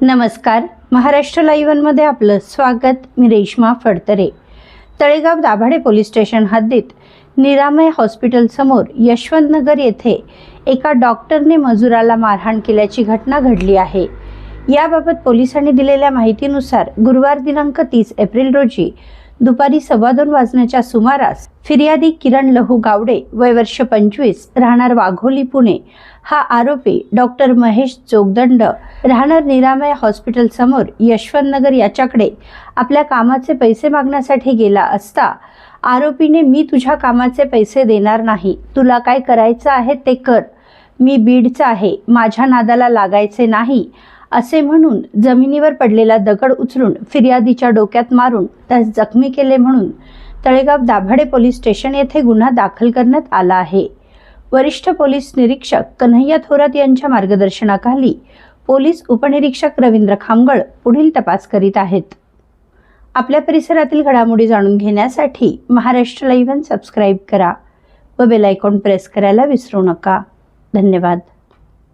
नमस्कार, महाराष्ट्र लाईव्हमध्ये आपलं स्वागत। मी रेश्मा फडतरे। तळेगाव दाभाडे पोलीस स्टेशन हद्दीत निरामय हॉस्पिटल समोर यशवंतनगर येथे एका डॉक्टरने मजुराला मारहाण केल्याची घटना घडली आहे। याबाबत पोलिसांनी दिलेल्या माहितीनुसार गुरुवार दिनांक 30 एप्रिल रोजी दुपारी 2:15 वाजण्याच्या सुमारास फिर्यादी किरण लहू गावडे वय वर्ष 25 राहणार वाघोली पुणे हा आरोपी डॉक्टर महेश जोगदंड राहणार निरामय हॉस्पिटल समोर यशवंतनगर याच्याकडे आपल्या कामाचे पैसे मागण्यासाठी गेला असता आरोपीने मी तुझ्या कामाचे पैसे देणार नाही, तुला काय करायचं आहे ते कर, मी बीडचा आहे, माझ्या नादाला लागायचे नाही असे म्हणून जमिनीवर पडलेला दगड उचलून फिर्यादीच्या डोक्यात मारून त्यास जखमी केले म्हणून तळेगाव दाभाडे पोलीस स्टेशन येथे गुन्हा दाखल करण्यात आला आहे। वरिष्ठ पोलीस निरीक्षक कन्हैया थोरात यांच्या मार्गदर्शनाखाली पोलीस उपनिरीक्षक रवींद्र खामगळ पुढील तपास करीत आहेत। आपल्या परिसरातील घडामोडी जाणून घेण्यासाठी महाराष्ट्र लाईव्ह सबस्क्राईब करा व बेल आयकॉन प्रेस करायला विसरू नका। धन्यवाद।